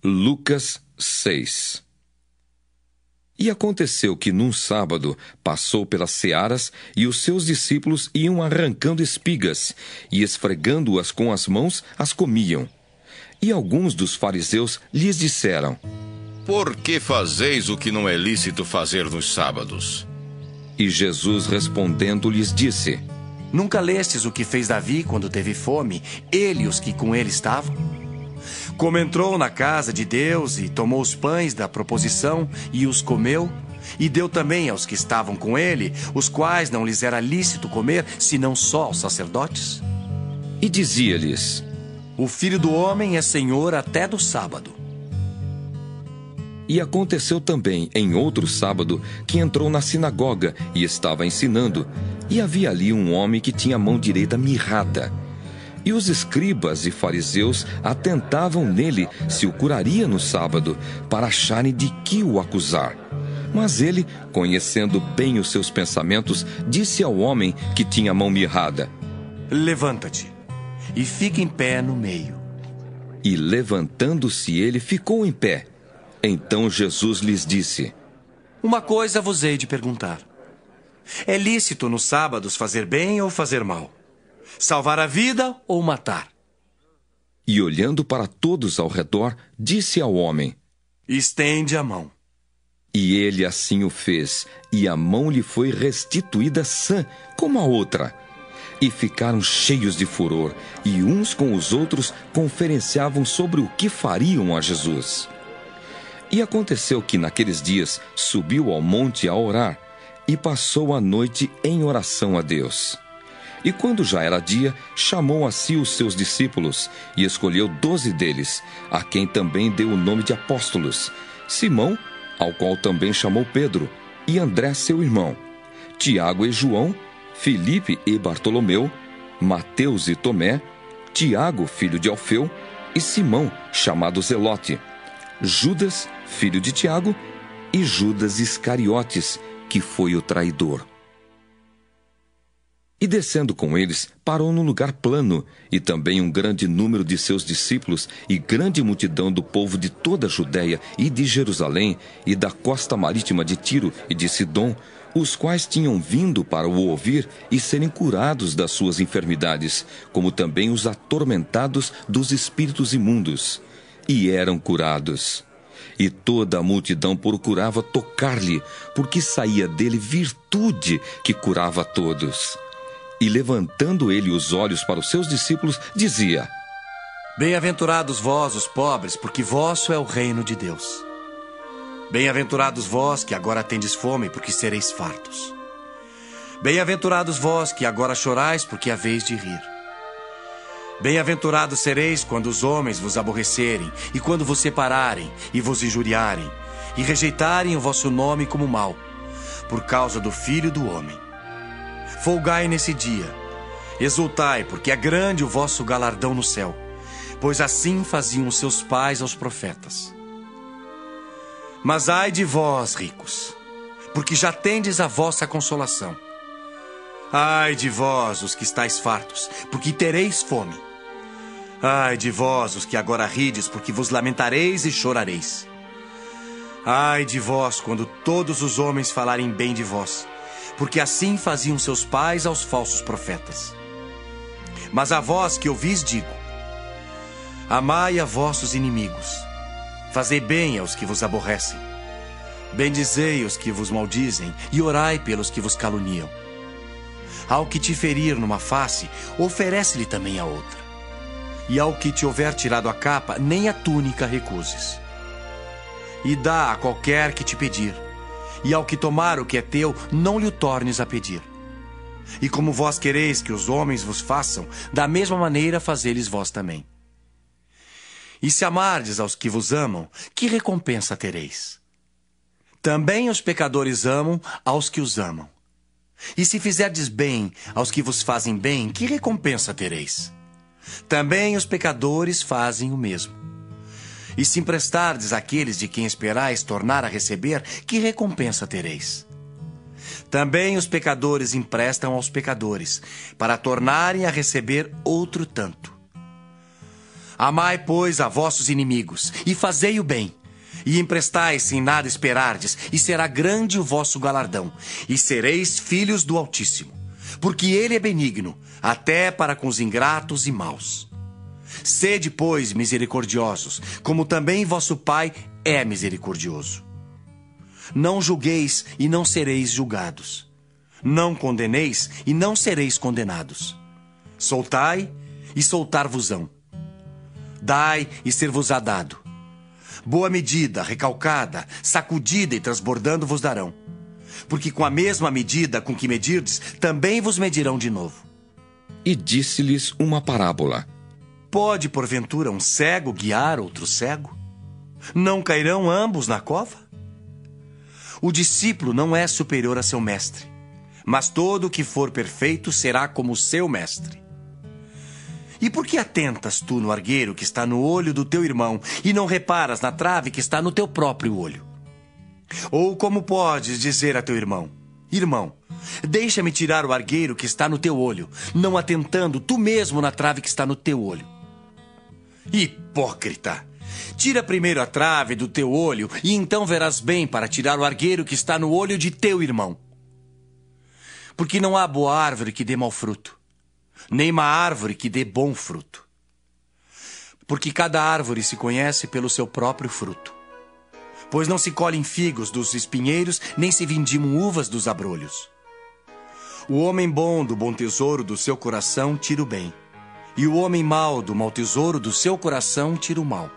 Lucas 6. E aconteceu que num sábado passou pelas searas, e os seus discípulos iam arrancando espigas, e esfregando-as com as mãos, as comiam. E alguns dos fariseus lhes disseram: Por que fazeis o que não é lícito fazer nos sábados? E Jesus respondendo lhes disse: Nunca lestes o que fez Davi quando teve fome, ele e os que com ele estavam? Como entrou na casa de Deus e tomou os pães da proposição e os comeu, e deu também aos que estavam com ele, os quais não lhes era lícito comer, senão só aos sacerdotes? E dizia-lhes: O Filho do Homem é Senhor até do sábado. E aconteceu também, em outro sábado, que entrou na sinagoga e estava ensinando, e havia ali um homem que tinha a mão direita mirrada. E os escribas e fariseus atentavam nele se o curaria no sábado, para acharem de que o acusar. Mas ele, conhecendo bem os seus pensamentos, disse ao homem que tinha a mão mirrada: Levanta-te e fica em pé no meio. E levantando-se ele, ficou em pé. Então Jesus lhes disse: Uma coisa vos hei de perguntar. É lícito nos sábados fazer bem ou fazer mal? Salvar a vida ou matar? E olhando para todos ao redor, disse ao homem: Estende a mão. E ele assim o fez, e a mão lhe foi restituída sã, como a outra. E ficaram cheios de furor, e uns com os outros conferenciavam sobre o que fariam a Jesus. E aconteceu que naqueles dias subiu ao monte a orar, e passou a noite em oração a Deus. E quando já era dia, chamou a si os seus discípulos, e escolheu 12 deles, a quem também deu o nome de apóstolos: Simão, ao qual também chamou Pedro, e André seu irmão, Tiago e João, Filipe e Bartolomeu, Mateus e Tomé, Tiago, filho de Alfeu, e Simão, chamado Zelote, Judas, filho de Tiago, e Judas Iscariotes, que foi o traidor. E descendo com eles, parou num lugar plano, e também um grande número de seus discípulos, e grande multidão do povo de toda a Judéia e de Jerusalém, e da costa marítima de Tiro e de Sidom, os quais tinham vindo para o ouvir e serem curados das suas enfermidades, como também os atormentados dos espíritos imundos. E eram curados. E toda a multidão procurava tocar-lhe, porque saía dele virtude que curava a todos. E levantando ele os olhos para os seus discípulos, dizia: Bem-aventurados vós, os pobres, porque vosso é o reino de Deus. Bem-aventurados vós, que agora tendes fome, porque sereis fartos. Bem-aventurados vós, que agora chorais, porque haveis de rir. Bem-aventurados sereis quando os homens vos aborrecerem, e quando vos separarem, e vos injuriarem, e rejeitarem o vosso nome como mau, por causa do Filho do Homem. Folgai nesse dia, exultai, porque é grande o vosso galardão no céu, pois assim faziam os seus pais aos profetas. Mas ai de vós, ricos, porque já tendes a vossa consolação. Ai de vós, os que estáis fartos, porque tereis fome. Ai de vós, os que agora rides, porque vos lamentareis e chorareis. Ai de vós, quando todos os homens falarem bem de vós, porque assim faziam seus pais aos falsos profetas. Mas a vós que ouvis digo: amai a vossos inimigos, fazei bem aos que vos aborrecem, bendizei os que vos maldizem, e orai pelos que vos caluniam. Ao que te ferir numa face, oferece-lhe também a outra. E ao que te houver tirado a capa, nem a túnica recuses. E dá a qualquer que te pedir, e ao que tomar o que é teu, não lhe o tornes a pedir. E como vós quereis que os homens vos façam, da mesma maneira fazei-lhes vós também. E se amardes aos que vos amam, que recompensa tereis? Também os pecadores amam aos que os amam. E se fizerdes bem aos que vos fazem bem, que recompensa tereis? Também os pecadores fazem o mesmo. E se emprestardes àqueles de quem esperais tornar a receber, que recompensa tereis? Também os pecadores emprestam aos pecadores, para tornarem a receber outro tanto. Amai, pois, a vossos inimigos, e fazei o bem. E emprestai sem nada esperardes, e será grande o vosso galardão, e sereis filhos do Altíssimo. Porque ele é benigno, até para com os ingratos e maus. Sede, pois, misericordiosos, como também vosso Pai é misericordioso. Não julgueis e não sereis julgados. Não condeneis e não sereis condenados. Soltai e soltar-vos-ão. Dai e ser-vos-á dado. Boa medida, recalcada, sacudida e transbordando vos darão. Porque com a mesma medida com que medirdes, também vos medirão de novo. E disse-lhes uma parábola. Pode, porventura, um cego guiar outro cego? Não cairão ambos na cova? O discípulo não é superior a seu mestre, mas todo o que for perfeito será como o seu mestre. E por que atentas tu no argueiro que está no olho do teu irmão e não reparas na trave que está no teu próprio olho? Ou como podes dizer a teu irmão: Irmão, deixa-me tirar o argueiro que está no teu olho, não atentando tu mesmo na trave que está no teu olho? Hipócrita! Tira primeiro a trave do teu olho e então verás bem para tirar o argueiro que está no olho de teu irmão. Porque não há boa árvore que dê mau fruto, nem má árvore que dê bom fruto. Porque cada árvore se conhece pelo seu próprio fruto. Pois não se colhem figos dos espinheiros, nem se vindimam uvas dos abrolhos. O homem bom do bom tesouro do seu coração tira o bem, e o homem mau do mau tesouro do seu coração tira o mal.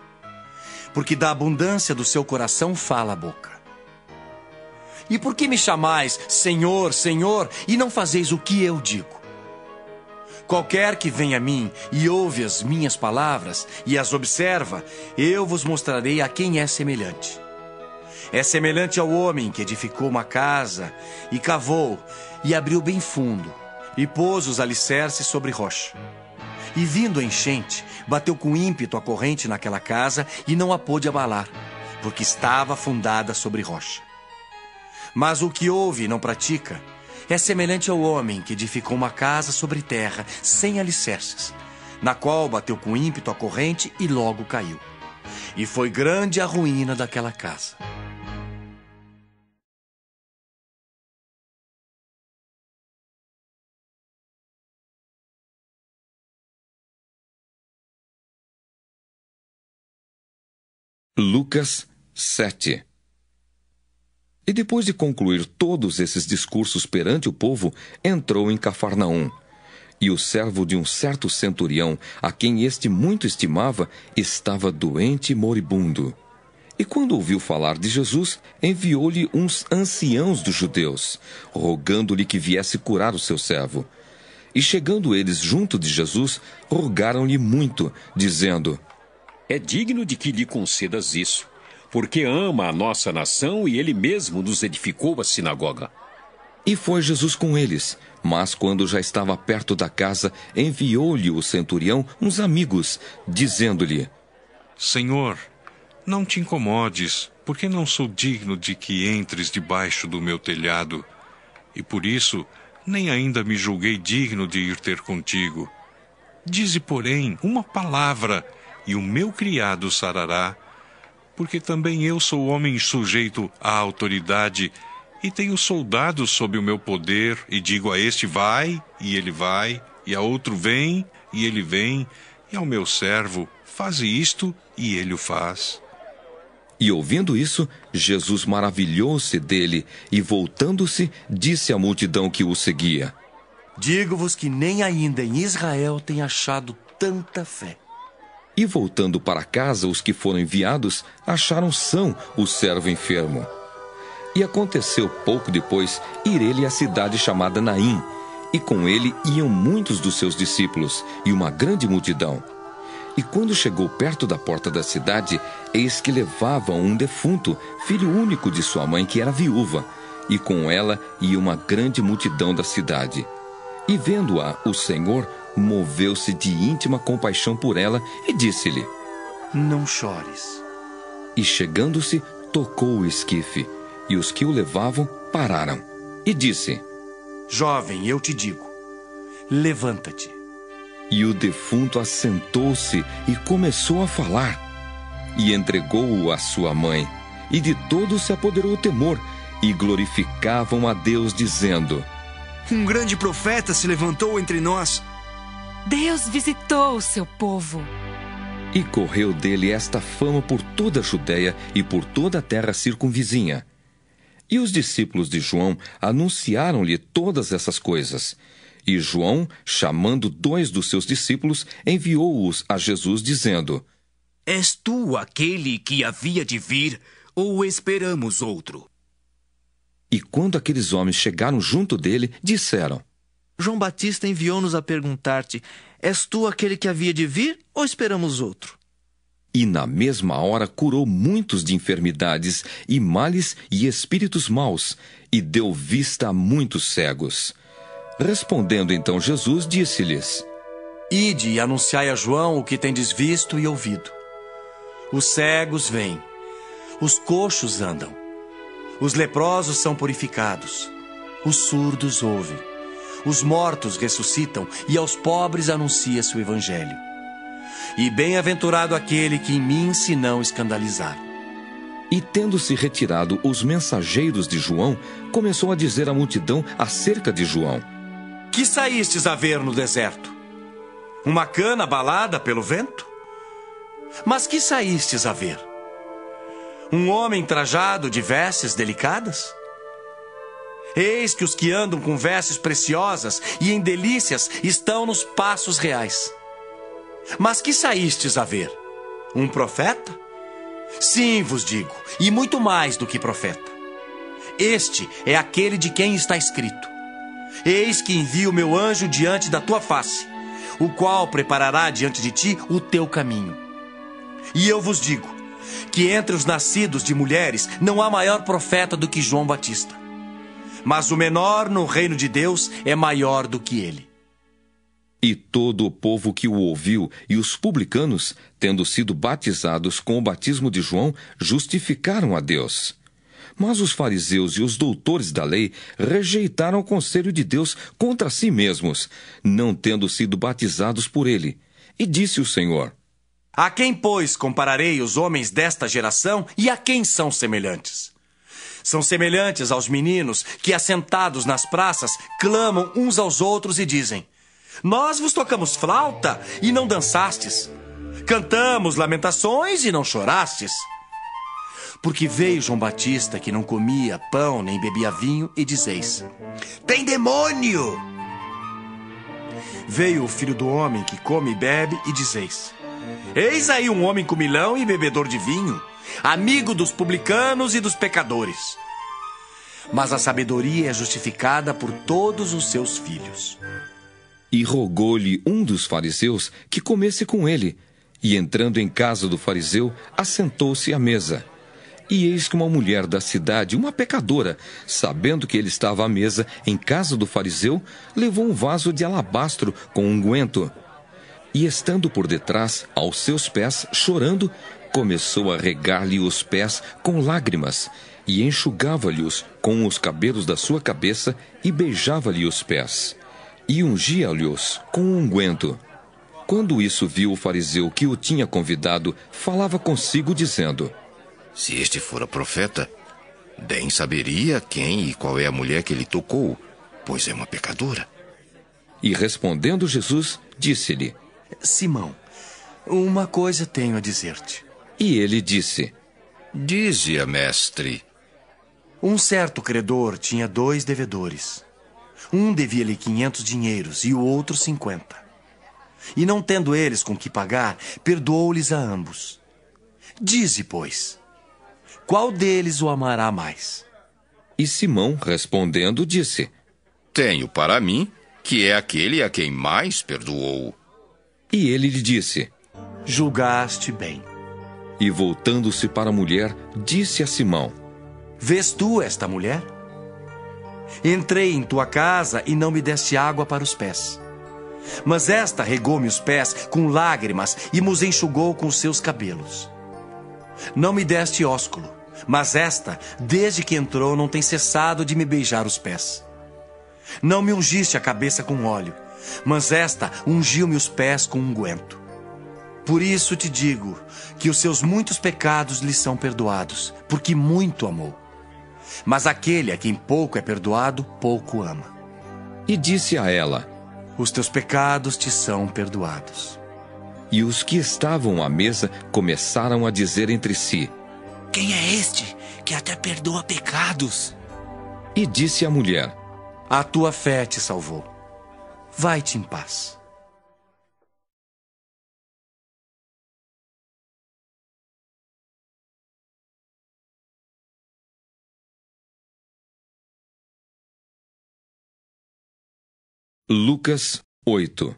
Porque da abundância do seu coração fala a boca. E por que me chamais Senhor, Senhor, e não fazeis o que eu digo? Qualquer que vem a mim e ouve as minhas palavras e as observa, eu vos mostrarei a quem é semelhante. É semelhante ao homem que edificou uma casa e cavou e abriu bem fundo e pôs os alicerces sobre rocha. E vindo a enchente, bateu com ímpeto a corrente naquela casa e não a pôde abalar, porque estava fundada sobre rocha. Mas o que ouve e não pratica é semelhante ao homem que edificou uma casa sobre terra, sem alicerces, na qual bateu com ímpeto a corrente e logo caiu. E foi grande a ruína daquela casa. Lucas 7. E depois de concluir todos esses discursos perante o povo, entrou em Cafarnaum. E o servo de um certo centurião, a quem este muito estimava, estava doente e moribundo. E quando ouviu falar de Jesus, enviou-lhe uns anciãos dos judeus, rogando-lhe que viesse curar o seu servo. E chegando eles junto de Jesus, rogaram-lhe muito, dizendo: É digno de que lhe concedas isso, porque ama a nossa nação e ele mesmo nos edificou a sinagoga. E foi Jesus com eles, mas quando já estava perto da casa, enviou-lhe o centurião uns amigos, dizendo-lhe: Senhor, não te incomodes, porque não sou digno de que entres debaixo do meu telhado, e por isso nem ainda me julguei digno de ir ter contigo. Dize, porém, uma palavra, e o meu criado sarará, porque também eu sou homem sujeito à autoridade, e tenho soldados sob o meu poder, e digo a este vai, e ele vai, e a outro vem, e ele vem, e ao meu servo faze isto, e ele o faz. E ouvindo isso, Jesus maravilhou-se dele, e voltando-se, disse à multidão que o seguia: Digo-vos que nem ainda em Israel tem achado tanta fé. E voltando para casa, os que foram enviados acharam são o servo enfermo. E aconteceu pouco depois ir ele à cidade chamada Naim, e com ele iam muitos dos seus discípulos e uma grande multidão. E quando chegou perto da porta da cidade, eis que levavam um defunto, filho único de sua mãe, que era viúva, e com ela ia uma grande multidão da cidade. E vendo-a, o Senhor moveu-se de íntima compaixão por ela e disse-lhe: Não chores. E chegando-se, tocou o esquife, e os que o levavam pararam. E disse: Jovem, eu te digo, levanta-te. E o defunto assentou-se e começou a falar. E entregou-o à sua mãe. E de todos se apoderou o temor, e glorificavam a Deus, dizendo: Um grande profeta se levantou entre nós. Deus visitou o seu povo. E correu dele esta fama por toda a Judéia e por toda a terra circunvizinha. E os discípulos de João anunciaram-lhe todas essas coisas. E João, chamando 2 dos seus discípulos, enviou-os a Jesus, dizendo: És tu aquele que havia de vir, ou esperamos outro? E quando aqueles homens chegaram junto dele, disseram: João Batista enviou-nos a perguntar-te: És tu aquele que havia de vir, ou esperamos outro? E na mesma hora curou muitos de enfermidades, e males e espíritos maus, e deu vista a muitos cegos. Respondendo então Jesus, disse-lhes: Ide e anunciai a João o que tendes visto e ouvido. Os cegos vêm, os coxos andam, os leprosos são purificados, os surdos ouvem, os mortos ressuscitam, e aos pobres anuncia-se o evangelho. E bem-aventurado aquele que em mim se não escandalizar. E tendo-se retirado os mensageiros de João, começou a dizer à multidão acerca de João: Que saístes a ver no deserto? Uma cana abalada pelo vento? Mas que saístes a ver? Um homem trajado de vestes delicadas? Eis que os que andam com vestes preciosas e em delícias estão nos passos reais. Mas que saístes a ver? Um profeta? Sim, vos digo, e muito mais do que profeta. Este é aquele de quem está escrito: Eis que envio o meu anjo diante da tua face, o qual preparará diante de ti o teu caminho. E eu vos digo que entre os nascidos de mulheres não há maior profeta do que João Batista. Mas o menor no reino de Deus é maior do que ele. E todo o povo que o ouviu e os publicanos, tendo sido batizados com o batismo de João, justificaram a Deus. Mas os fariseus e os doutores da lei rejeitaram o conselho de Deus contra si mesmos, não tendo sido batizados por ele. E disse o Senhor: A quem, pois, compararei os homens desta geração e a quem são semelhantes? São semelhantes aos meninos que, assentados nas praças, clamam uns aos outros e dizem: Nós vos tocamos flauta e não dançastes. Cantamos lamentações e não chorastes. Porque veio João Batista, que não comia pão nem bebia vinho, e dizeis: Tem demônio! Veio o Filho do Homem, que come e bebe, e dizeis: Eis aí um homem comilão e bebedor de vinho, amigo dos publicanos e dos pecadores. Mas a sabedoria é justificada por todos os seus filhos. E rogou-lhe um dos fariseus que comesse com ele. E entrando em casa do fariseu, assentou-se à mesa. E eis que uma mulher da cidade, uma pecadora, sabendo que ele estava à mesa em casa do fariseu, levou um vaso de alabastro com unguento. E estando por detrás, aos seus pés, chorando, começou a regar-lhe os pés com lágrimas, e enxugava-lhe-os com os cabelos da sua cabeça, e beijava-lhe os pés, e ungia-lhes com unguento. Quando isso viu o fariseu que o tinha convidado, falava consigo, dizendo: Se este fora profeta, bem saberia quem e qual é a mulher que ele tocou, pois é uma pecadora. E respondendo Jesus, disse-lhe: Simão, uma coisa tenho a dizer-te. E ele disse: Dize-a, mestre. Um certo credor tinha 2 devedores. Um devia-lhe 500 dinheiros e o outro 50. E não tendo eles com que pagar, perdoou-lhes a ambos. Dize, pois, qual deles o amará mais? E Simão, respondendo, disse: Tenho para mim que é aquele a quem mais perdoou. E ele lhe disse: Julgaste bem. E voltando-se para a mulher, disse a Simão: Vês tu esta mulher? Entrei em tua casa e não me deste água para os pés. Mas esta regou-me os pés com lágrimas e me enxugou com os seus cabelos. Não me deste ósculo, mas esta, desde que entrou, não tem cessado de me beijar os pés. Não me ungiste a cabeça com óleo, mas esta ungiu-me os pés com unguento. Por isso te digo que os seus muitos pecados lhe são perdoados, porque muito amou. Mas aquele a quem pouco é perdoado, pouco ama. E disse a ela: Os teus pecados te são perdoados. E os que estavam à mesa começaram a dizer entre si: Quem é este que até perdoa pecados? E disse a mulher: A tua fé te salvou. Vai-te em paz. Lucas 8.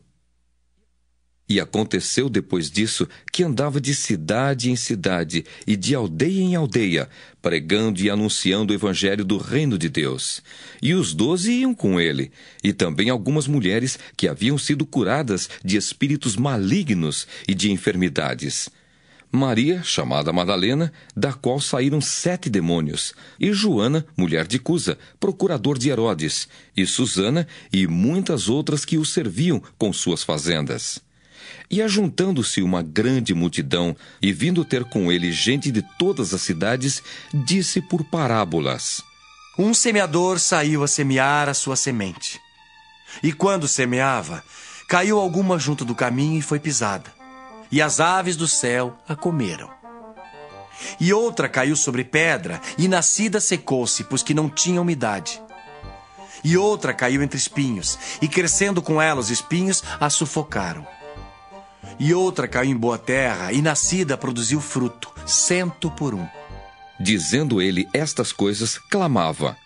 E aconteceu depois disso que andava de cidade em cidade e de aldeia em aldeia, pregando e anunciando o evangelho do reino de Deus. E os 12 iam com ele, e também algumas mulheres que haviam sido curadas de espíritos malignos e de enfermidades. Maria, chamada Madalena, da qual saíram 7 demônios, e Joana, mulher de Cusa, procurador de Herodes, e Susana, e muitas outras que o serviam com suas fazendas. E ajuntando-se uma grande multidão, e vindo ter com ele gente de todas as cidades, disse por parábolas: Um semeador saiu a semear a sua semente. E quando semeava, caiu alguma junto do caminho e foi pisada. E as aves do céu a comeram. E outra caiu sobre pedra, e nascida secou-se, pois que não tinha umidade. E outra caiu entre espinhos, e crescendo com ela os espinhos, a sufocaram. E outra caiu em boa terra, e nascida produziu fruto, 100 por 1. Dizendo ele estas coisas, clamava: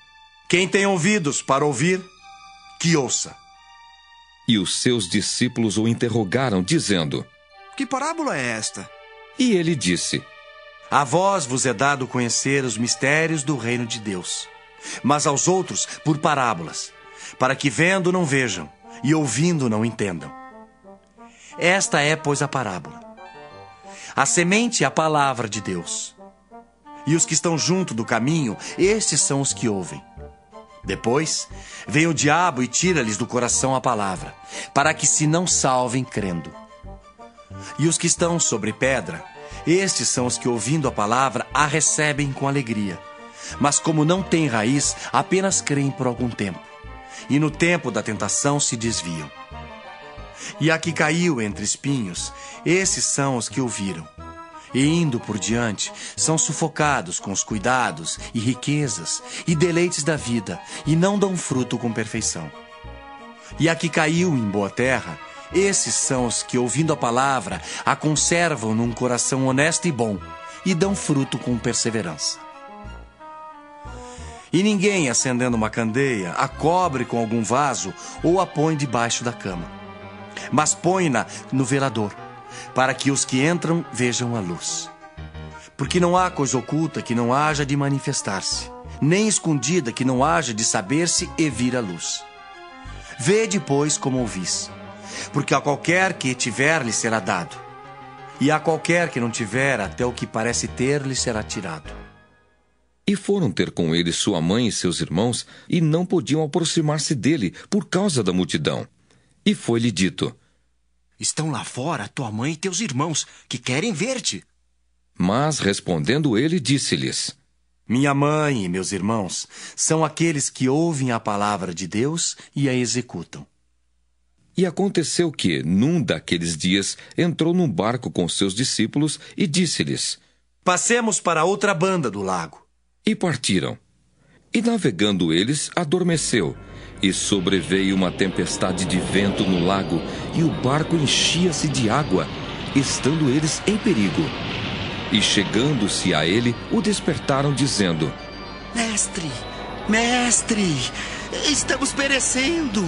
Quem tem ouvidos para ouvir, que ouça. E os seus discípulos o interrogaram, dizendo: Que parábola é esta? E ele disse: A vós vos é dado conhecer os mistérios do reino de Deus, mas aos outros por parábolas, para que vendo não vejam, e ouvindo não entendam. Esta é, pois, a parábola. A semente é a palavra de Deus. E os que estão junto do caminho, estes são os que ouvem. Depois, vem o diabo e tira-lhes do coração a palavra, para que se não salvem crendo. E os que estão sobre pedra, estes são os que, ouvindo a palavra, a recebem com alegria. Mas como não têm raiz, apenas creem por algum tempo. E no tempo da tentação se desviam. E a que caiu entre espinhos, esses são os que ouviram. E indo por diante, são sufocados com os cuidados e riquezas e deleites da vida, e não dão fruto com perfeição. E a que caiu em boa terra, esses são os que, ouvindo a palavra, a conservam num coração honesto e bom, e dão fruto com perseverança. E ninguém, acendendo uma candeia, a cobre com algum vaso ou a põe debaixo da cama, mas põe-na no velador, para que os que entram vejam a luz. Porque não há coisa oculta que não haja de manifestar-se, nem escondida que não haja de saber-se e vir à luz. Vede, pois, como ouvis. Porque a qualquer que tiver lhe será dado, e a qualquer que não tiver, até o que parece ter lhe será tirado. E foram ter com ele sua mãe e seus irmãos, e não podiam aproximar-se dele por causa da multidão. E foi-lhe dito: Estão lá fora tua mãe e teus irmãos, que querem ver-te. Mas, respondendo ele, disse-lhes: Minha mãe e meus irmãos são aqueles que ouvem a palavra de Deus e a executam. E aconteceu que, num daqueles dias, entrou num barco com seus discípulos e disse-lhes: Passemos para outra banda do lago. E partiram. E navegando eles, adormeceu, e sobreveio uma tempestade de vento no lago, e o barco enchia-se de água, estando eles em perigo. E chegando-se a ele, o despertaram, dizendo: Mestre, mestre, estamos perecendo.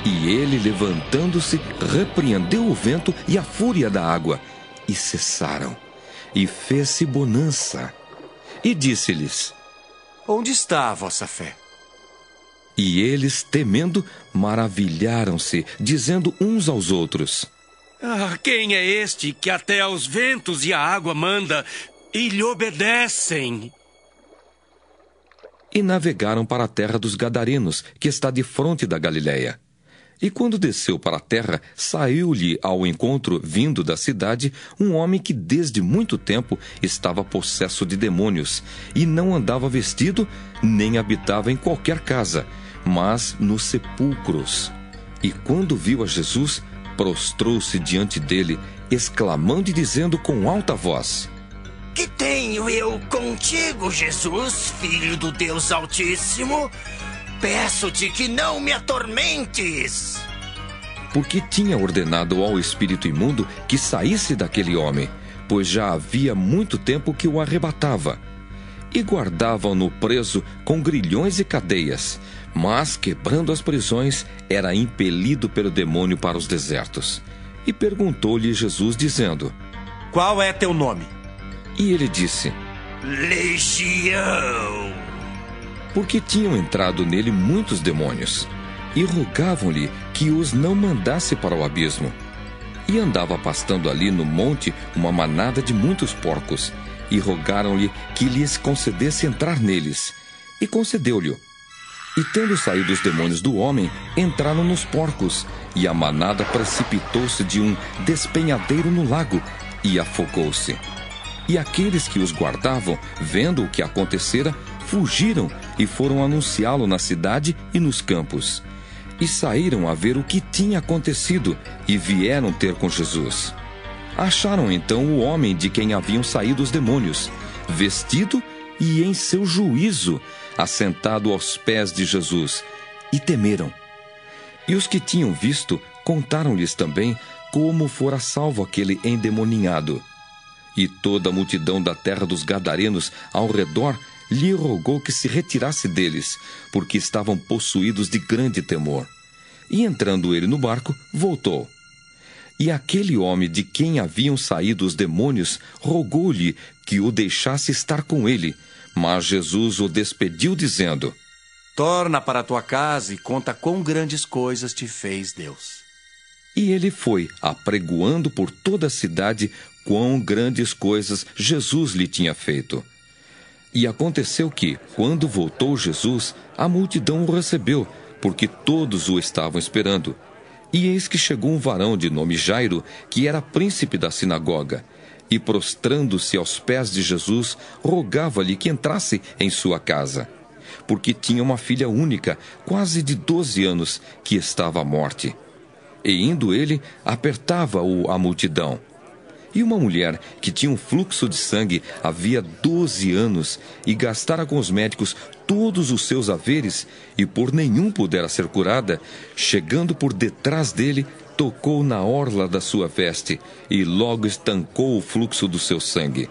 E ele, levantando-se, repreendeu o vento e a fúria da água, e cessaram. E fez-se bonança. E disse-lhes: Onde está a vossa fé? E eles, temendo, maravilharam-se, dizendo uns aos outros: Quem é este que até aos ventos e à água manda e lhe obedecem? E navegaram para a terra dos Gadarenos, que está defronte da Galiléia. E quando desceu para a terra, saiu-lhe ao encontro, vindo da cidade, um homem que desde muito tempo estava possesso de demônios, e não andava vestido, nem habitava em qualquer casa, mas nos sepulcros. E quando viu a Jesus, prostrou-se diante dele, exclamando e dizendo com alta voz: Que tenho eu contigo, Jesus, Filho do Deus Altíssimo? Peço-te que não me atormentes. Porque tinha ordenado ao espírito imundo que saísse daquele homem, pois já havia muito tempo que o arrebatava. E guardavam-no preso com grilhões e cadeias, mas, quebrando as prisões, era impelido pelo demônio para os desertos. E perguntou-lhe Jesus, dizendo: Qual é teu nome? E ele disse: Legião. Porque tinham entrado nele muitos demônios, e rogavam-lhe que os não mandasse para o abismo. E andava pastando ali no monte uma manada de muitos porcos, e rogaram-lhe que lhes concedesse entrar neles. E concedeu-lhe. E tendo saído os demônios do homem, entraram nos porcos, e a manada precipitou-se de um despenhadeiro no lago, e afogou-se. E aqueles que os guardavam, vendo o que acontecera, fugiram e foram anunciá-lo na cidade e nos campos. E saíram a ver o que tinha acontecido e vieram ter com Jesus. Acharam então o homem de quem haviam saído os demônios, vestido e em seu juízo, assentado aos pés de Jesus, e temeram. E os que tinham visto contaram-lhes também como fora salvo aquele endemoninhado. E toda a multidão da terra dos Gadarenos ao redor lhe rogou que se retirasse deles, porque estavam possuídos de grande temor. E entrando ele no barco, voltou. E aquele homem de quem haviam saído os demônios rogou-lhe que o deixasse estar com ele, mas Jesus o despediu, dizendo: Torna para a tua casa e conta quão grandes coisas te fez Deus. E ele foi, apregoando por toda a cidade quão grandes coisas Jesus lhe tinha feito. E aconteceu que, quando voltou Jesus, a multidão o recebeu, porque todos o estavam esperando. E eis que chegou um varão de nome Jairo, que era príncipe da sinagoga, e prostrando-se aos pés de Jesus, rogava-lhe que entrasse em sua casa, porque tinha uma filha única, quase de 12 anos, que estava à morte. E indo ele, apertava-o a multidão. E uma mulher que tinha um fluxo de sangue havia 12 anos e gastara com os médicos todos os seus haveres e por nenhum pudera ser curada, chegando por detrás dele, tocou na orla da sua veste e logo estancou o fluxo do seu sangue.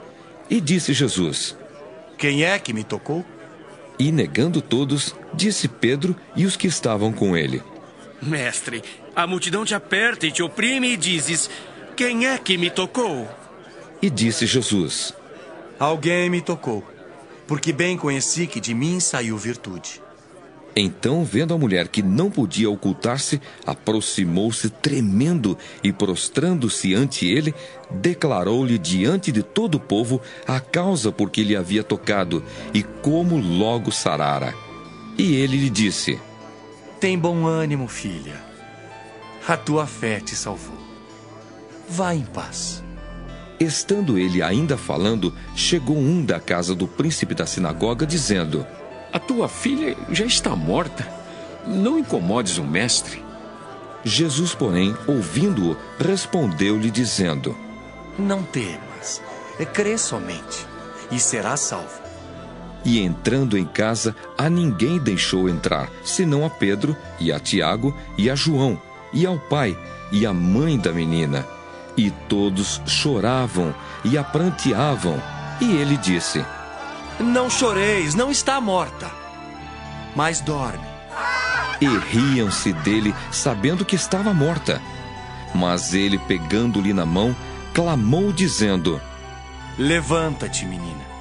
E disse Jesus: Quem é que me tocou? E negando todos, disse Pedro e os que estavam com ele: Mestre, a multidão te aperta e te oprime e dizes: Quem é que me tocou? E disse Jesus: Alguém me tocou, porque bem conheci que de mim saiu virtude. Então, vendo a mulher que não podia ocultar-se, aproximou-se tremendo e, prostrando-se ante ele, declarou-lhe diante de todo o povo a causa por que lhe havia tocado e como logo sarara. E ele lhe disse: Tem bom ânimo, filha. A tua fé te salvou. Vá em paz. Estando ele ainda falando, chegou um da casa do príncipe da sinagoga, dizendo: A tua filha já está morta. Não incomodes o mestre. Jesus, porém, ouvindo-o, respondeu-lhe dizendo: Não temas, crê somente, e serás salvo. E entrando em casa, a ninguém deixou entrar, senão a Pedro, e a Tiago, e a João, e ao pai, e à mãe da menina. E todos choravam e a pranteavam. E ele disse: Não choreis, não está morta, mas dorme. E riam-se dele, sabendo que estava morta. Mas ele, pegando-lhe na mão, clamou, dizendo: Levanta-te, menina.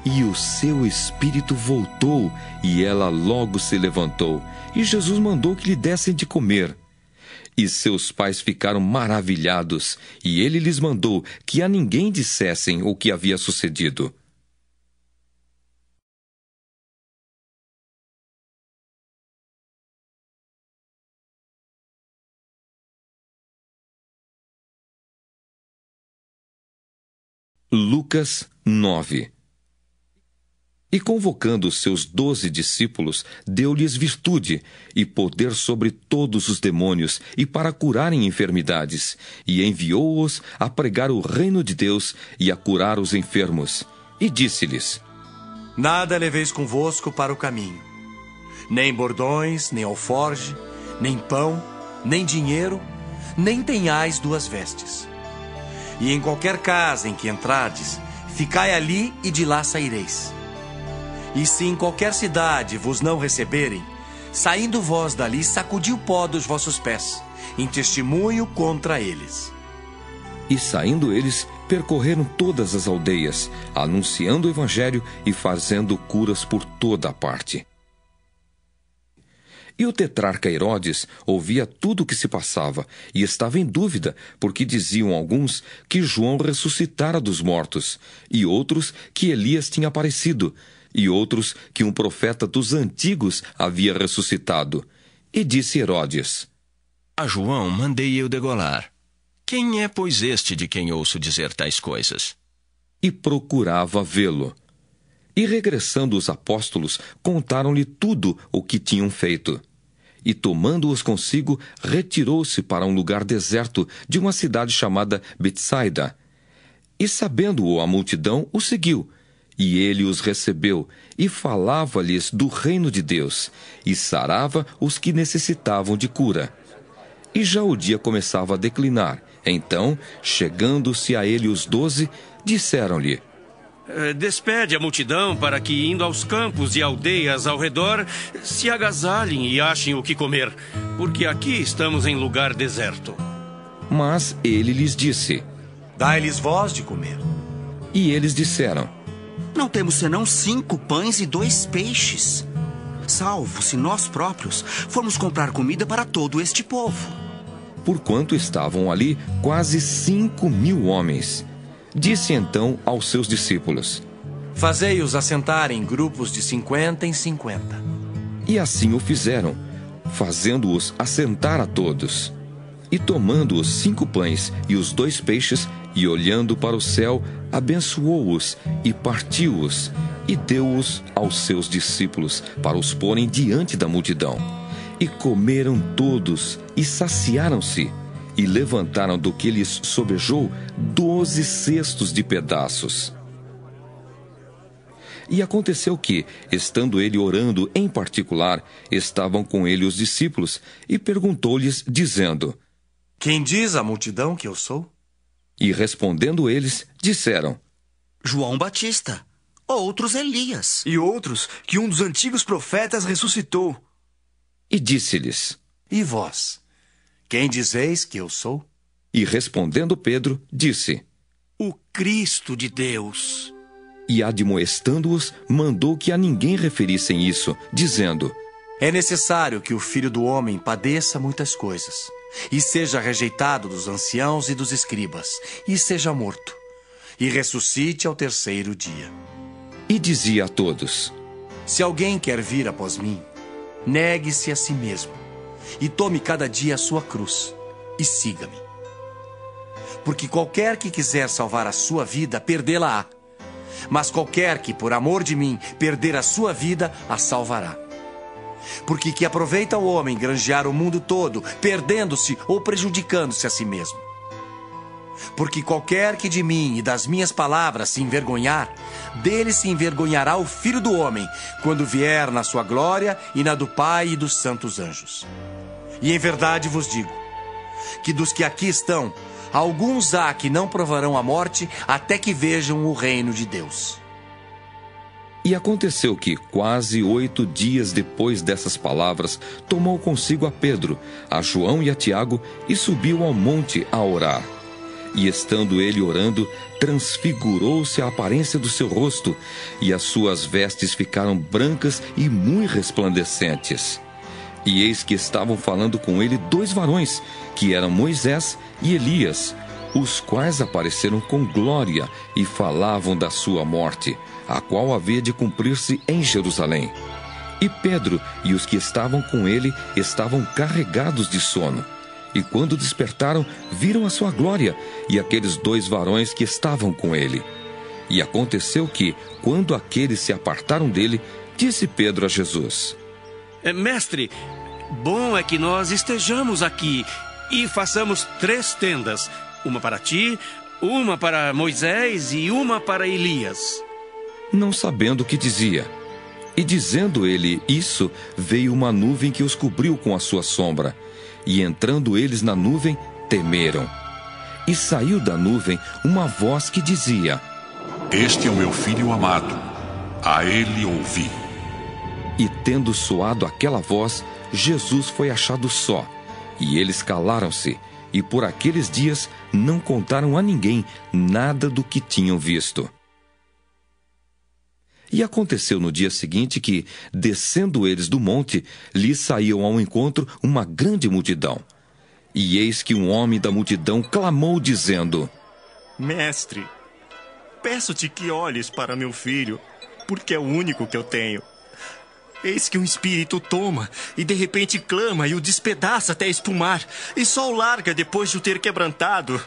E o seu espírito voltou, e ela logo se levantou. E Jesus mandou que lhe dessem de comer. E seus pais ficaram maravilhados, e ele lhes mandou que a ninguém dissessem o que havia sucedido. Lucas 9. E convocando os seus 12 discípulos, deu-lhes virtude e poder sobre todos os demônios e para curarem enfermidades, e enviou-os a pregar o reino de Deus e a curar os enfermos. E disse-lhes: Nada leveis convosco para o caminho, nem bordões, nem alforge, nem pão, nem dinheiro, nem tenhais 2 vestes. E em qualquer casa em que entrardes, ficai ali e de lá saireis. E se em qualquer cidade vos não receberem, saindo vós dali, sacudi o pó dos vossos pés, em testemunho contra eles. E saindo eles, percorreram todas as aldeias, anunciando o evangelho e fazendo curas por toda a parte. E o tetrarca Herodes ouvia tudo o que se passava e estava em dúvida, porque diziam alguns que João ressuscitara dos mortos, e outros que Elias tinha aparecido, e outros que um profeta dos antigos havia ressuscitado. E disse Herodes: A João mandei eu degolar. Quem é, pois, este de quem ouço dizer tais coisas? E procurava vê-lo. E regressando os apóstolos, contaram-lhe tudo o que tinham feito. E tomando-os consigo, retirou-se para um lugar deserto de uma cidade chamada Betsaida. E sabendo-o a multidão, o seguiu. E ele os recebeu, e falava-lhes do reino de Deus, e sarava os que necessitavam de cura. E já o dia começava a declinar. Então, chegando-se a ele os 12, disseram-lhe: Despede a multidão para que, indo aos campos e aldeias ao redor, se agasalhem e achem o que comer, porque aqui estamos em lugar deserto. Mas ele lhes disse: Dai-lhes vós de comer. E eles disseram: Não temos senão 5 pães e 2 peixes, salvo se nós próprios formos comprar comida para todo este povo. Porquanto estavam ali quase 5.000 homens. Disse então aos seus discípulos: Fazei-os assentar em grupos de 50 em 50. E assim o fizeram, fazendo-os assentar a todos. E tomando os 5 pães e os 2 peixes, e olhando para o céu, abençoou-os e partiu-os, e deu-os aos seus discípulos para os porem diante da multidão. E comeram todos, e saciaram-se, e levantaram do que lhes sobejou 12 cestos de pedaços. E aconteceu que, estando ele orando em particular, estavam com ele os discípulos, e perguntou-lhes, dizendo: Quem diz à multidão que eu sou? E respondendo eles, disseram: João Batista, outros Elias. E outros que um dos antigos profetas ressuscitou. E disse-lhes: E vós? Quem dizeis que eu sou? E respondendo Pedro, disse: O Cristo de Deus. E admoestando-os, mandou que a ninguém referissem isso, dizendo: É necessário que o Filho do Homem padeça muitas coisas, e seja rejeitado dos anciãos e dos escribas, e seja morto, e ressuscite ao 3º dia. E dizia a todos: Se alguém quer vir após mim, negue-se a si mesmo, e tome cada dia a sua cruz, e siga-me. Porque qualquer que quiser salvar a sua vida, perdê-la-á. Mas qualquer que, por amor de mim, perder a sua vida, a salvará. Porque que aproveita o homem granjear o mundo todo, perdendo-se ou prejudicando-se a si mesmo? Porque qualquer que de mim e das minhas palavras se envergonhar, dele se envergonhará o Filho do Homem, quando vier na sua glória e na do Pai e dos santos anjos. E em verdade vos digo, que dos que aqui estão, alguns há que não provarão a morte até que vejam o reino de Deus. E aconteceu que, quase 8 dias depois dessas palavras, tomou consigo a Pedro, a João e a Tiago, e subiu ao monte a orar. E estando ele orando, transfigurou-se a aparência do seu rosto, e as suas vestes ficaram brancas e muito resplandecentes. E eis que estavam falando com ele 2 varões, que eram Moisés e Elias, os quais apareceram com glória e falavam da sua morte, a qual havia de cumprir-se em Jerusalém. E Pedro e os que estavam com ele estavam carregados de sono. E quando despertaram, viram a sua glória e aqueles 2 varões que estavam com ele. E aconteceu que, quando aqueles se apartaram dele, disse Pedro a Jesus: Mestre, bom é que nós estejamos aqui e façamos 3 tendas, uma para ti, uma para Moisés e uma para Elias. Não sabendo o que dizia. E dizendo ele isso, veio uma nuvem que os cobriu com a sua sombra. E entrando eles na nuvem, temeram. E saiu da nuvem uma voz que dizia: Este é o meu filho amado, a ele ouvi. E tendo soado aquela voz, Jesus foi achado só. E eles calaram-se, e por aqueles dias não contaram a ninguém nada do que tinham visto. E aconteceu no dia seguinte que, descendo eles do monte, lhes saíam ao encontro uma grande multidão. E eis que um homem da multidão clamou, dizendo: Mestre, peço-te que olhes para meu filho, porque é o único que eu tenho. Eis que um espírito o toma, e de repente clama e o despedaça até espumar, e só o larga depois de o ter quebrantado.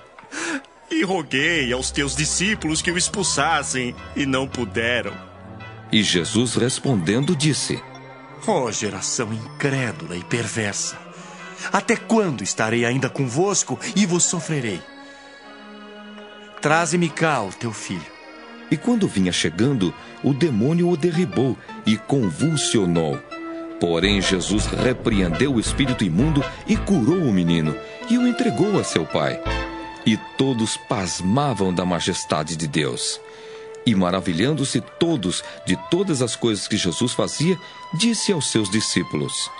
E roguei aos teus discípulos que o expulsassem, e não puderam. E Jesus respondendo disse: Ó geração incrédula e perversa, até quando estarei ainda convosco e vos sofrerei? Traze-me cá o teu filho. E quando vinha chegando, o demônio o derribou e convulsionou. Porém Jesus repreendeu o espírito imundo e curou o menino, e o entregou a seu pai. E todos pasmavam da majestade de Deus. E maravilhando-se todos de todas as coisas que Jesus fazia, disse aos seus discípulos: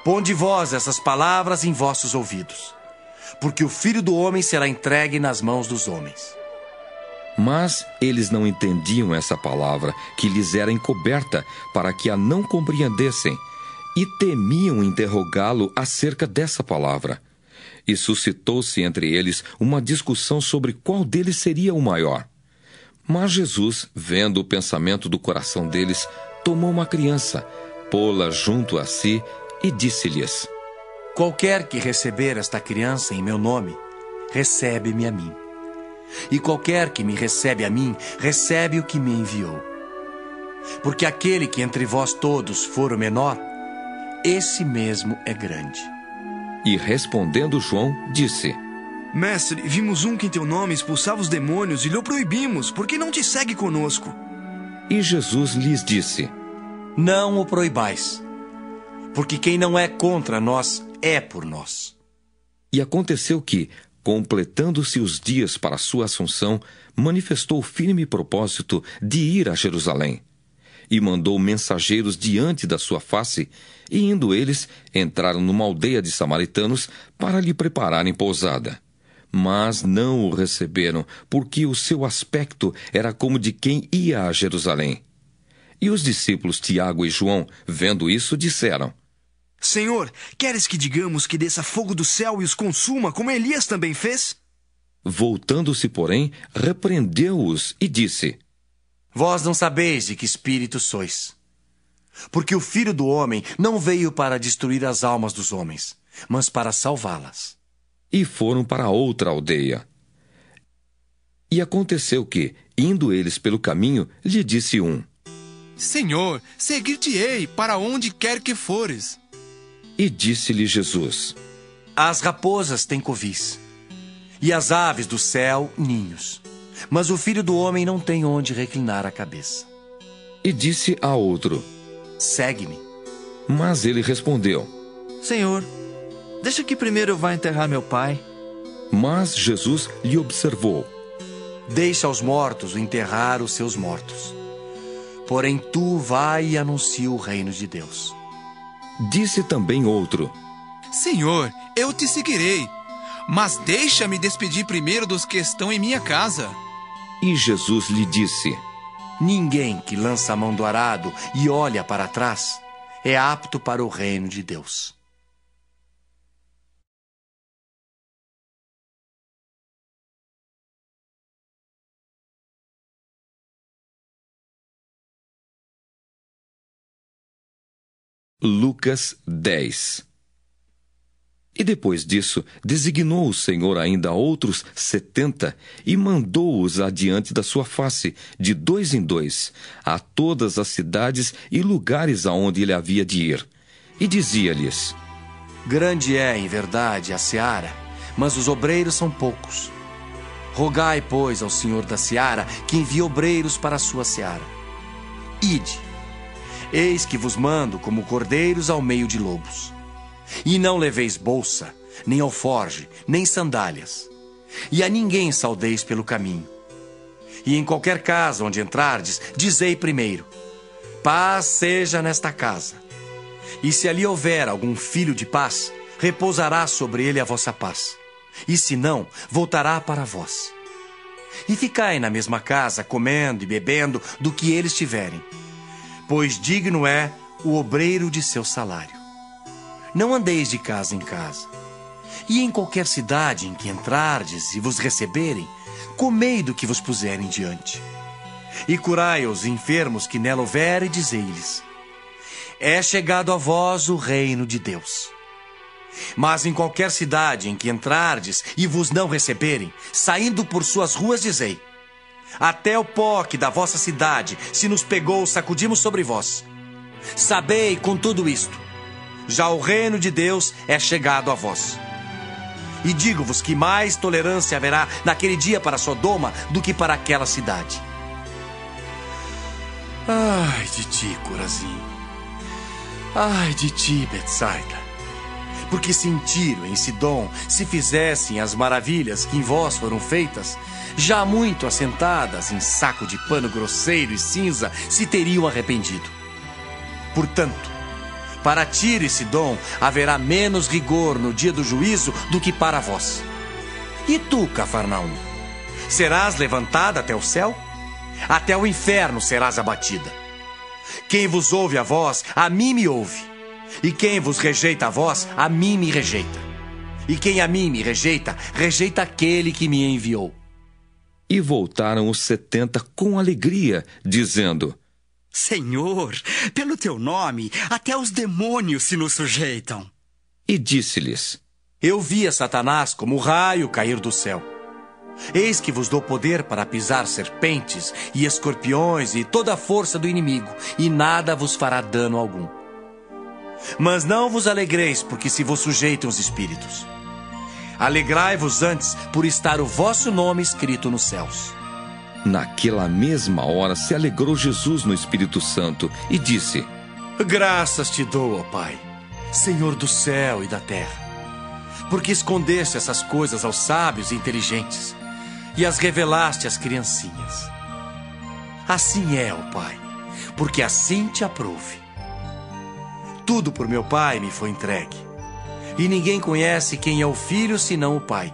Ponde vós essas palavras em vossos ouvidos, porque o Filho do Homem será entregue nas mãos dos homens. Mas eles não entendiam essa palavra, que lhes era encoberta, para que a não compreendessem, e temiam interrogá-lo acerca dessa palavra. E suscitou-se entre eles uma discussão sobre qual deles seria o maior. Mas Jesus, vendo o pensamento do coração deles, tomou uma criança, pô-la junto a si e disse-lhes: Qualquer que receber esta criança em meu nome, recebe-me a mim. E qualquer que me recebe a mim, recebe o que me enviou. Porque aquele que entre vós todos for o menor, esse mesmo é grande. E respondendo João, disse: Mestre, vimos um que em teu nome expulsava os demônios e lhe o proibimos, porque não te segue conosco. E Jesus lhes disse: Não o proibais, porque quem não é contra nós é por nós. E aconteceu que, completando-se os dias para sua assunção, manifestou o firme propósito de ir a Jerusalém. E mandou mensageiros diante da sua face, e indo eles, entraram numa aldeia de samaritanos para lhe prepararem pousada. Mas não o receberam, porque o seu aspecto era como de quem ia a Jerusalém. E os discípulos Tiago e João, vendo isso, disseram: Senhor, queres que digamos que desça fogo do céu e os consuma, como Elias também fez? Voltando-se, porém, repreendeu-os e disse: Vós não sabeis de que espírito sois. Porque o Filho do Homem não veio para destruir as almas dos homens, mas para salvá-las. E foram para outra aldeia. E aconteceu que, indo eles pelo caminho, lhe disse um: Senhor, seguir-te-ei para onde quer que fores. E disse-lhe Jesus: As raposas têm covis, e as aves do céu ninhos, mas o Filho do Homem não tem onde reclinar a cabeça. E disse a outro: Segue-me. Mas ele respondeu: Senhor, deixa que primeiro eu vá enterrar meu pai. Mas Jesus lhe observou: Deixa aos mortos enterrar os seus mortos. Porém tu vai e anuncia o reino de Deus. Disse também outro: Senhor, eu te seguirei, mas deixa-me despedir primeiro dos que estão em minha casa. E Jesus lhe disse: Ninguém que lança a mão do arado e olha para trás é apto para o reino de Deus. Lucas 10. E depois disso, designou o Senhor ainda outros 70 e mandou-os adiante da sua face, de 2 em 2, a todas as cidades e lugares aonde ele havia de ir. E dizia-lhes: Grande é, em verdade, a seara, mas os obreiros são poucos. Rogai, pois, ao Senhor da seara que envie obreiros para a sua seara. Ide, eis que vos mando como cordeiros ao meio de lobos. E não leveis bolsa, nem alforge, nem sandálias. E a ninguém saudeis pelo caminho. E em qualquer casa onde entrardes, dizei primeiro: paz seja nesta casa. E se ali houver algum filho de paz, repousará sobre ele a vossa paz. E se não, voltará para vós. E ficai na mesma casa, comendo e bebendo do que eles tiverem, pois digno é o obreiro de seu salário. Não andeis de casa em casa. E em qualquer cidade em que entrardes e vos receberem, comei do que vos puserem diante. E curai os enfermos que nela houver, e dizei-lhes: é chegado a vós o reino de Deus. Mas em qualquer cidade em que entrardes e vos não receberem, saindo por suas ruas, dizei: até o pó que da vossa cidade se nos pegou, sacudimos sobre vós. Sabei com tudo isto, já o reino de Deus é chegado a vós. E digo-vos que mais tolerância haverá naquele dia para Sodoma do que para aquela cidade. Ai de ti, Corazim. Ai de ti, Betsaida. Porque se em Tiro, em Sidom, se fizessem as maravilhas que em vós foram feitas, já muito assentadas em saco de pano grosseiro e cinza, se teriam arrependido. Portanto, para Tiro e Sidom haverá menos rigor no dia do juízo do que para vós. E tu, Cafarnaum, serás levantada até o céu? Até o inferno serás abatida. Quem vos ouve a vós, a mim me ouve. E quem vos rejeita a vós, a mim me rejeita. E quem a mim me rejeita, rejeita aquele que me enviou. E voltaram os 70 com alegria, dizendo: Senhor, pelo teu nome, até os demônios se nos sujeitam. E disse-lhes: eu vi a Satanás como o raio cair do céu. Eis que vos dou poder para pisar serpentes e escorpiões e toda a força do inimigo, e nada vos fará dano algum. Mas não vos alegreis porque se vos sujeitam os espíritos. Alegrai-vos antes por estar o vosso nome escrito nos céus. Naquela mesma hora se alegrou Jesus no Espírito Santo e disse: graças te dou, ó Pai, Senhor do céu e da terra, porque escondeste essas coisas aos sábios e inteligentes e as revelaste às criancinhas. Assim é, ó Pai, porque assim te aprouve. Tudo por meu Pai me foi entregue, e ninguém conhece quem é o Filho senão o Pai,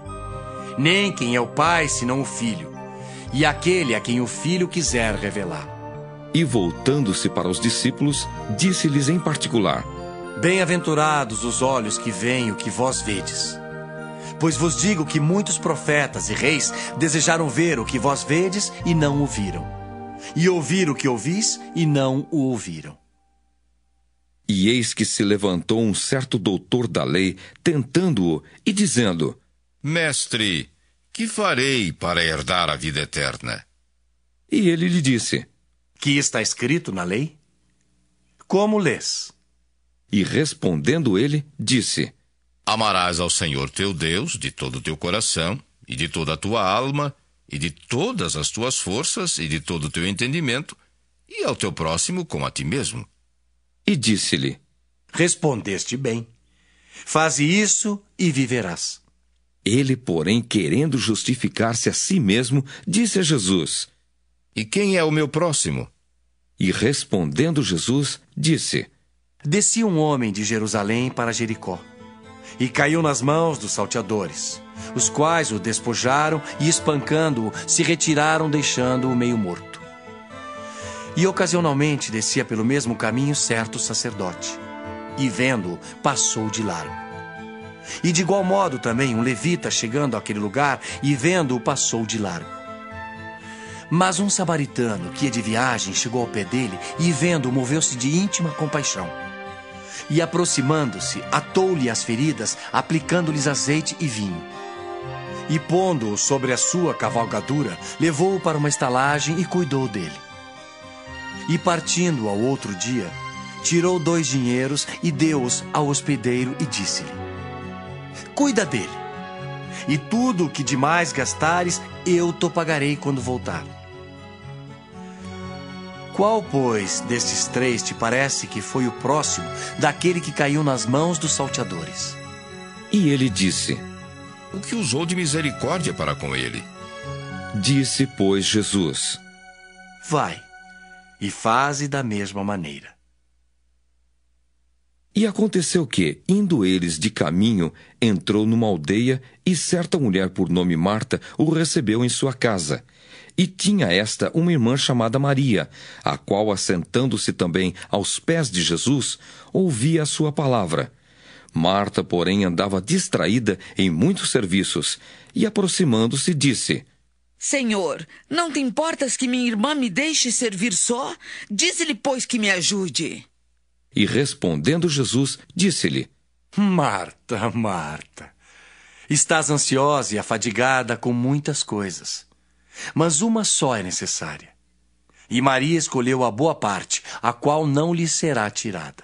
nem quem é o Pai senão o Filho, e aquele a quem o Filho quiser revelar. E voltando-se para os discípulos, disse-lhes em particular: bem-aventurados os olhos que veem o que vós vedes. Pois vos digo que muitos profetas e reis desejaram ver o que vós vedes e não o viram, e ouvir o que ouvis e não o ouviram. E eis que se levantou um certo doutor da lei, tentando-o e dizendo: mestre, que farei para herdar a vida eterna? E ele lhe disse: que está escrito na lei? Como lês? E respondendo ele, disse: amarás ao Senhor teu Deus de todo o teu coração, e de toda a tua alma, e de todas as tuas forças, e de todo o teu entendimento, e ao teu próximo como a ti mesmo. E disse-lhe: respondeste bem. Faze isso e viverás. Ele, porém, querendo justificar-se a si mesmo, disse a Jesus: e quem é o meu próximo? E respondendo Jesus, disse: descia um homem de Jerusalém para Jericó, e caiu nas mãos dos salteadores, os quais o despojaram e, espancando-o, se retiraram, deixando-o meio morto. E ocasionalmente descia pelo mesmo caminho certo sacerdote, e vendo-o, passou de largo. E de igual modo também um levita, chegando àquele lugar e vendo-o, passou de largo. Mas um samaritano que ia de viagem chegou ao pé dele e, vendo-o, moveu-se de íntima compaixão. E aproximando-se, atou-lhe as feridas, aplicando-lhes azeite e vinho. E pondo-o sobre a sua cavalgadura, levou-o para uma estalagem e cuidou dele. E partindo ao outro dia, tirou 2 dinheiros e deu-os ao hospedeiro e disse-lhe: cuida dele, e tudo o que demais gastares, eu te pagarei quando voltar. Qual, pois, destes 3 te parece que foi o próximo daquele que caiu nas mãos dos salteadores? E ele disse: o que usou de misericórdia para com ele. Disse, pois, Jesus: vai, e faze da mesma maneira. E aconteceu que, indo eles de caminho, entrou numa aldeia, e certa mulher por nome Marta o recebeu em sua casa. E tinha esta uma irmã chamada Maria, a qual, assentando-se também aos pés de Jesus, ouvia a sua palavra. Marta, porém, andava distraída em muitos serviços, e aproximando-se, disse: Senhor, não te importas que minha irmã me deixe servir só? Dize-lhe, pois, que me ajude. E respondendo Jesus, disse-lhe: Marta, Marta, estás ansiosa e afadigada com muitas coisas, mas uma só é necessária. E Maria escolheu a boa parte, a qual não lhe será tirada.